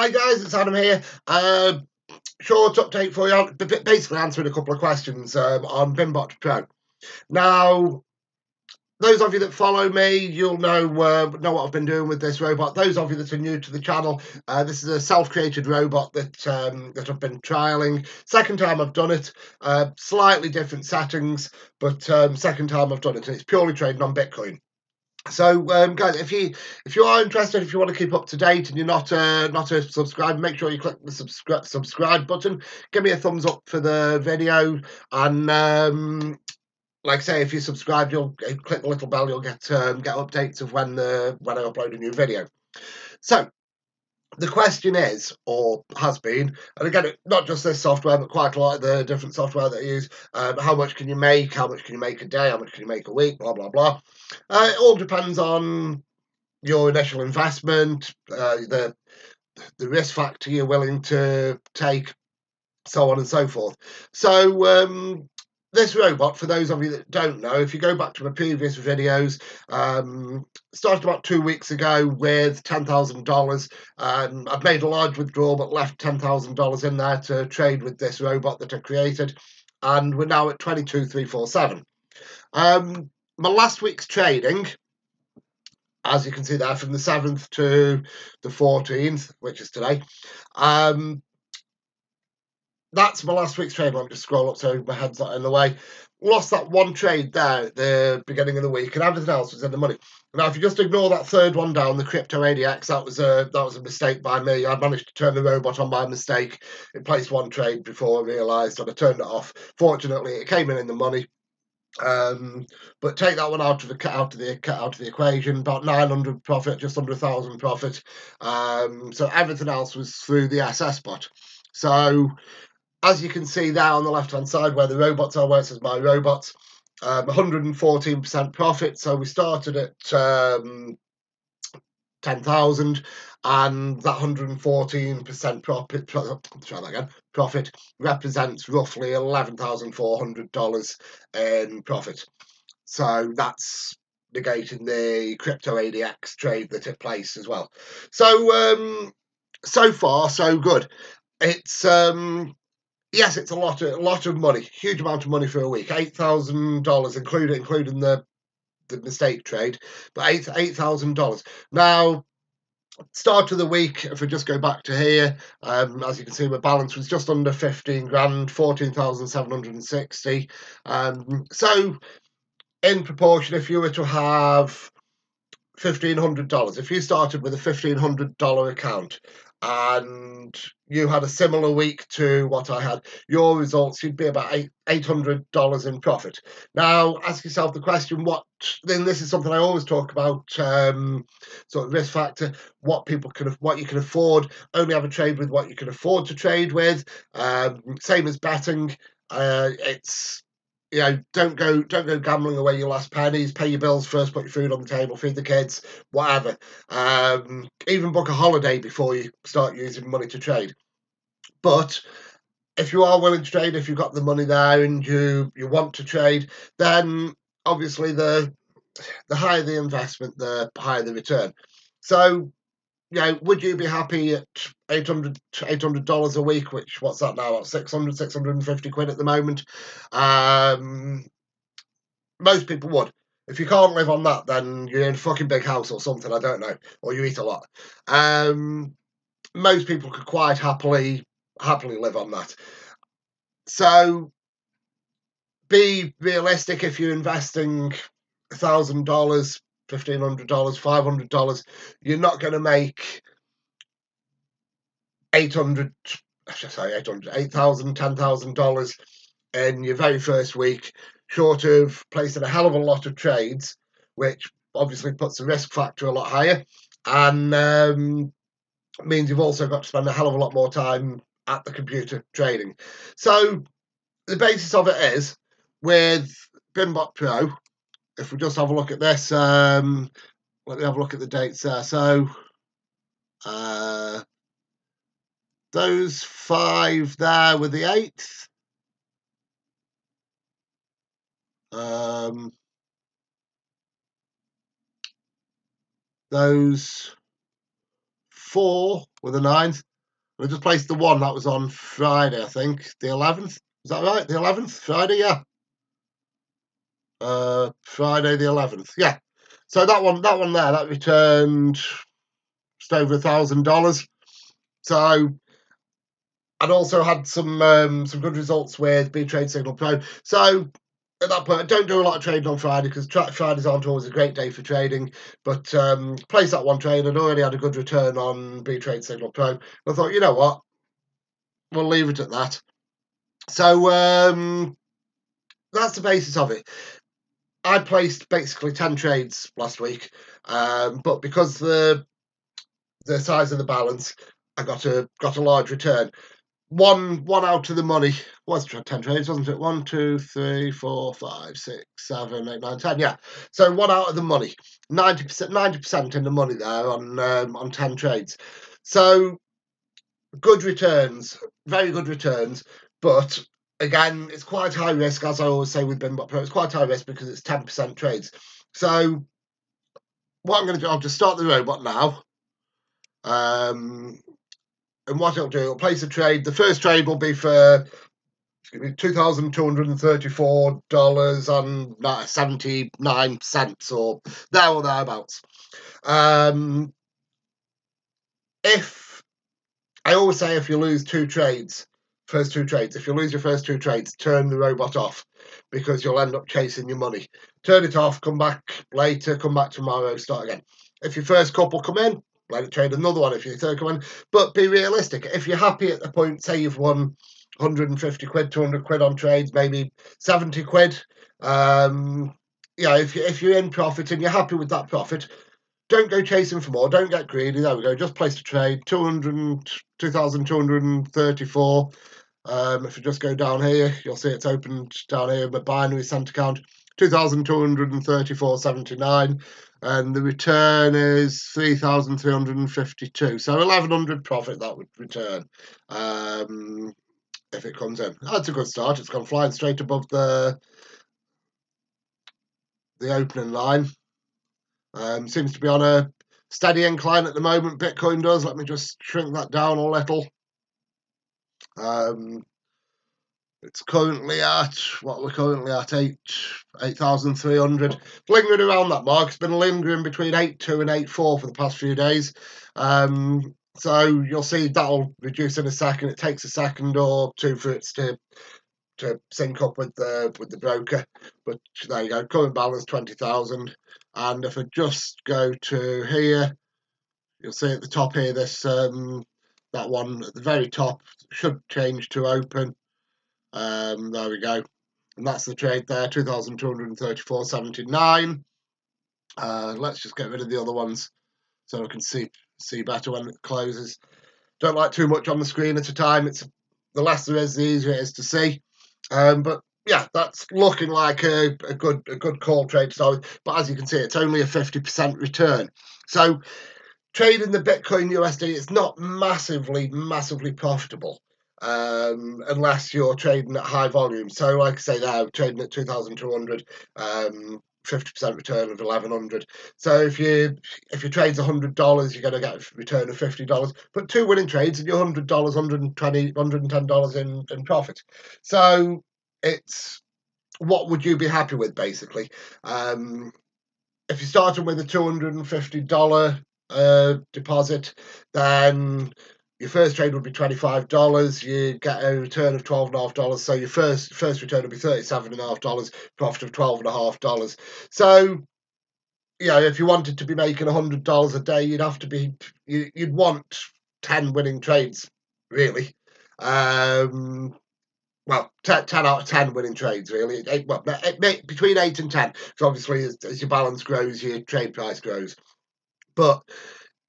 Hi guys, it's Adam here. Short update for you. Basically answering a couple of questions on Bimbot Pro. Now, those of you that follow me, you'll know what I've been doing with this robot. Those of you that are new to the channel, this is a self-created robot that I've been trialing. Second time I've done it. Slightly different settings, but second time I've done it. And it's purely trading on Bitcoin. So, guys, if you are interested, if you want to keep up to date and you're not a subscriber, make sure you click the subscribe button. Give me a thumbs up for the video, and like I say, if you subscribe, you'll click the little bell. You'll get updates of when I upload a new video. So, the question is, or has been, and again, not just this software, but quite a lot of the different software that I use, how much can you make? How much can you make a day? How much can you make a week? Blah, blah, blah. It all depends on your initial investment, the risk factor you're willing to take, so on and so forth. So, this robot, for those of you that don't know, if you go back to my previous videos, started about 2 weeks ago with $10,000. I've made a large withdrawal, but left $10,000 in there to trade with this robot that I created, and we're now at 22,347. My last week's trading, as you can see there, from the 7th to the 14th, which is today, that's my last week's trade. Let me just scroll up so my head's not in the way. Lost that one trade there at the beginning of the week, and everything else was in the money. Now, if you just ignore that third one down, the Crypto ADX, that was a mistake by me. I managed to turn the robot on by mistake. It placed one trade before I realised, and I turned it off. Fortunately, it came in the money. But take that one out of the equation. About 900 profit, just under 1,000 profit. So everything else was through the SS bot. So, as you can see there on the left-hand side where the robots are, where it says my robots, 114% profit. So we started at 10,000, and that 114% profit represents roughly $11,400 in profit. So that's negating the Crypto ADX trade that it placed as well. So so far so good. It's yes, it's a lot of money, huge amount of money for a week. $8,000, including the mistake trade, but $8,000. Now, start of the week, if we just go back to here, as you can see, my balance was just under 15 grand, 14,760. So, in proportion, if you were to have $1,500, if you started with a $1,500 account and you had a similar week to what I had, your results, you'd be about $800 in profit. Now, ask yourself the question, then this is something I always talk about, sort of risk factor, what you can afford. Only have a trade with what you can afford to trade with. Same as betting. It's, you know, don't go gambling away your last pennies. Pay your bills first, put your food on the table, feed the kids, whatever. Even book a holiday before you start using money to trade. But if you are willing to trade, if you've got the money there and you want to trade, then obviously the higher the investment, the higher the return. So, you know, would you be happy at $800 a week, which, what's that now, about 650 quid at the moment? Most people would. If you can't live on that, then you're in a fucking big house or something, I don't know, or you eat a lot. Most people could quite happily live on that. So be realistic. If you're investing $1,000, $1,500, $500, you're not going to make $8,000, $10,000 in your very first week, short of placing a hell of a lot of trades, which obviously puts the risk factor a lot higher, and means you've also got to spend a hell of a lot more time at the computer trading. So the basis of it is, with Bimbot Pro, if we just have a look at this, let me have a look at the dates there. So those 5 there were the 8th. Those 4 were the 9th. I just placed the one that was on Friday, I think, the 11th. Is that right? The 11th, Friday, yeah. Friday the 11th, yeah. So that one there, that returned just over $1,000. So I'd also had some good results with B-Trade Signal Pro. So at that point, I don't do a lot of trading on Friday because Fridays aren't always a great day for trading. But placed that one trade. I'd already had a good return on B-Trade Signal Pro. I thought, you know what, we'll leave it at that. So that's the basis of it. I placed basically 10 trades last week, but because the size of the balance, I got a large return. One out of the money was 10 trades, wasn't it? 1, 2, 3, 4, 5, 6, 7, 8, 9, 10. Yeah. So one out of the money, 90% in the money there on 10 trades. So good returns, very good returns, but again, it's quite high risk, as I always say with BIMBot Pro. It's quite high risk because it's 10% trades. So what I'm going to do, I'll just start the robot now. And what it'll do, it'll place a trade. The first trade will be for $2,234.79 or thereabouts. If I always say, if you lose first two trades, if you lose your first two trades, turn the robot off because you'll end up chasing your money. Turn it off, come back later, come back tomorrow, start again. If your first couple come in, let it trade another one if your third come in. But be realistic. If you're happy at the point, say you've won 150 quid, 200 quid on trades, maybe 70 quid. If you're in profit and you're happy with that profit, don't go chasing for more. Don't get greedy. There we go. Just place a trade. 2,234. If you just go down here, you'll see it's opened down here in the binary cent account. 2,234.79, and the return is 3,352. So 1,100 profit that would return if it comes in. That's a good start. It's gone flying straight above the opening line. Seems to be on a steady incline at the moment. Bitcoin does. Let me just shrink that down a little. It's currently at, what we're currently at, 8,300. Lingering around that mark. It's been lingering between 8.2 and 8.4 for the past few days. So you'll see that'll reduce in a second. It takes a second or two for it to sync up with the broker. But there you go. Current balance 20,000. And if I just go to here, you'll see at the top here, this that one at the very top should change to open. There we go. And that's the trade there, 2,234.79. Let's just get rid of the other ones so I can see better when it closes. Don't like too much on the screen at a time. It's the less there is, the easier it is to see. But yeah, that's looking like a good call trade to start with. But as you can see, it's only a 50% return. So trading the Bitcoin USD is not massively profitable unless you're trading at high volume. So like I say there, trading at 2,200, 50% return of 1,100. So if your trade's $100, you're going to get a return of $50. But two winning trades and you're $100, $120, $110 in profit. So it's, what would you be happy with, basically? If you started with a $250 deposit, then your first trade would be $25. You get a return of $12.50. So your first return would be $37.50, profit of $12.50. So if you wanted to be making $100 a day, you'd want 10 winning trades, really. Well, 10 out of 10 winning trades, really. Between 8 and 10. So obviously, as your balance grows, your trade price grows. But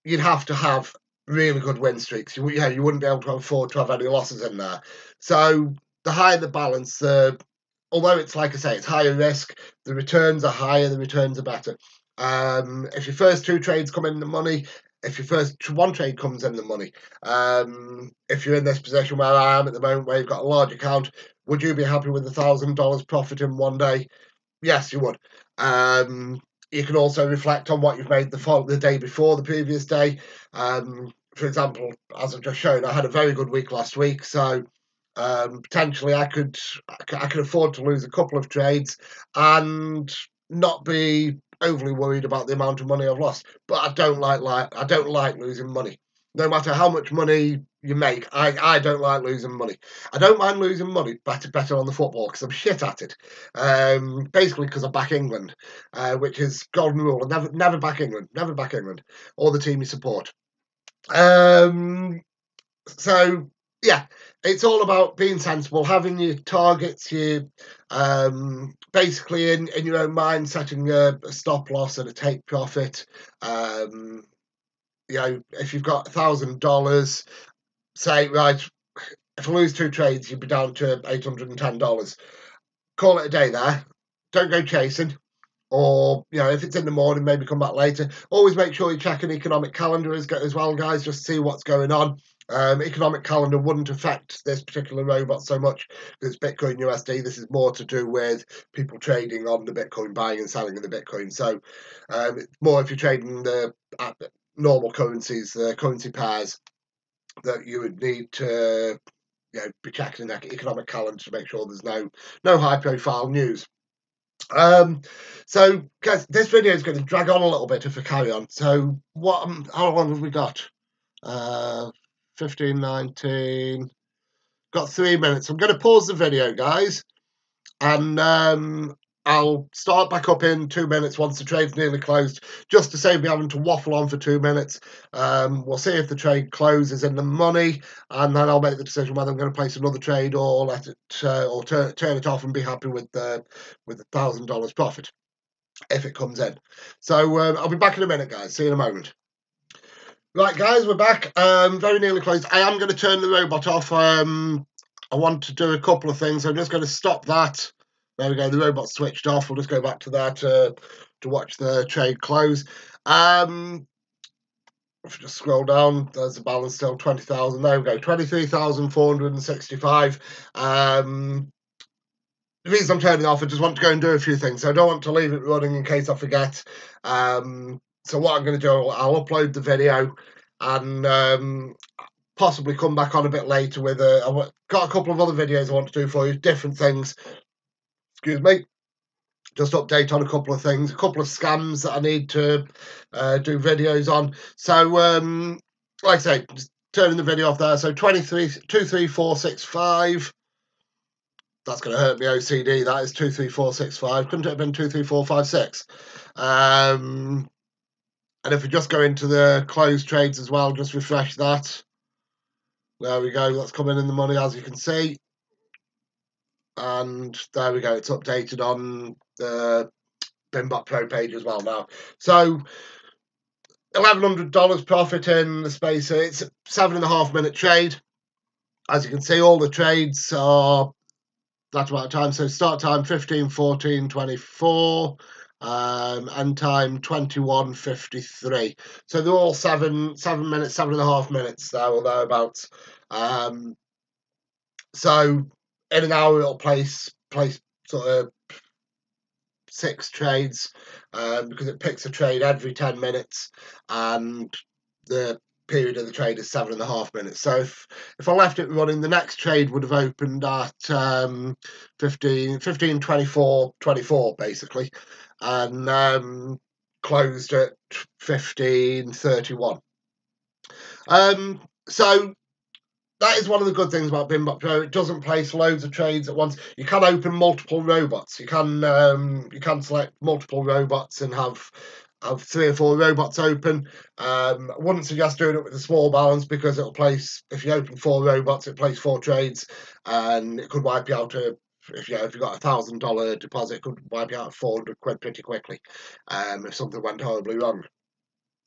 you'd have to have really good win streaks. You wouldn't be able to afford to have any losses in there. So the higher the balance, although it's, like I say, it's higher risk, the returns are higher, the returns are better. If your first two trades come in the money, if your first one trade comes in the money, if you're in this position where I am at the moment, where you've got a large account, would you be happy with $1,000 profit in one day? Yes, you would. You can also reflect on what you've made the day before, the previous day. for example, as I've just shown, I had a very good week last week, so potentially I could afford to lose a couple of trades and not be overly worried about the amount of money I've lost. But I don't like losing money. No matter how much money you make, I don't like losing money. I don't mind losing money better on the football because I'm shit at it. Basically because I back England, which is golden rule. Never back England, or the team you support. So yeah, it's all about being sensible, having your targets, you basically in your own mind, setting a stop loss and a take profit. If you've got $1,000, say right, if I lose 2 trades, you'd be down to $810. Call it a day there. Don't go chasing. Or, if it's in the morning, maybe come back later. Always make sure you check an economic calendar as well, guys, just to see what's going on. Economic calendar wouldn't affect this particular robot so much because it's Bitcoin USD. This is more to do with people trading on the Bitcoin, buying and selling of the Bitcoin. So it's more if you're trading the normal currencies, the currency pairs, that you would need to be checking the economic calendar to make sure there's no high profile news. So guys, this video is going to drag on a little bit if I carry on. So how long have we got? 15, 19, got 3 minutes. I'm going to pause the video, guys, and I'll start back up in 2 minutes once the trade's nearly closed, just to save me having to waffle on for 2 minutes. We'll see if the trade closes in the money, and then I'll make the decision whether I'm going to place another trade or let it or turn it off and be happy with the $1,000 profit if it comes in. So I'll be back in a minute, guys. See you in a moment. Right, guys, we're back. Very nearly closed. I am going to turn the robot off. I want to do a couple of things. I'm just going to stop that. There we go. The robot's switched off. We'll just go back to that to watch the trade close. If you just scroll down, there's the balance still 20,000. There we go, 23,465. The reason I'm turning it off, I just want to go and do a few things. So I don't want to leave it running in case I forget. So what I'm going to do, I'll upload the video and possibly come back on a bit later with I've got a couple of other videos I want to do for you, different things. Excuse me. Just update on a couple of things, a couple of scams that I need to do videos on. So, like I say, just turning the video off there. So 23465. That's going to hurt me OCD. That is 23465. Couldn't it have been 23456? And if we just go into the closed trades as well, just refresh that. There we go. That's coming in the money, as you can see. And there we go. It's updated on the Bimbot Pro page as well now. So $1,100 profit in the space. It's a 7.5 minute trade. As you can see, all the trades are that amount of time. So start time 15, 14, 24. End time 21:53. So they're all 7 minutes, 7.5 minutes there or thereabouts. So in an hour it'll place sort of 6 trades because it picks a trade every 10 minutes and the period of the trade is 7.5 minutes. So if I left it running, the next trade would have opened at 15:24 basically, and closed at 15:31. So that is one of the good things about Bimbot Pro. It doesn't place loads of trades at once. You can open multiple robots. You can select multiple robots and have 3 or 4 robots open. I wouldn't suggest doing it with a small balance because it'll place, if you open 4 robots, it plays 4 trades, and it could wipe you out if you got $1,000 deposit, it could wipe you out 400 quid pretty quickly if something went horribly wrong.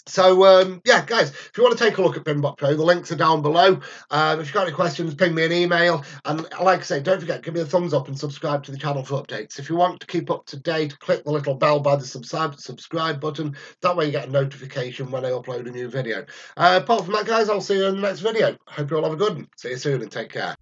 So, yeah, guys, if you want to take a look at Bimbot Pro, the links are down below. If you've got any questions, ping me an email. And like I say, don't forget, give me a thumbs up and subscribe to the channel for updates. If you want to keep up to date, click the little bell by the subscribe button. That way you get a notification when I upload a new video. Apart from that, guys, I'll see you in the next video. Hope you all have a good one. See you soon and take care.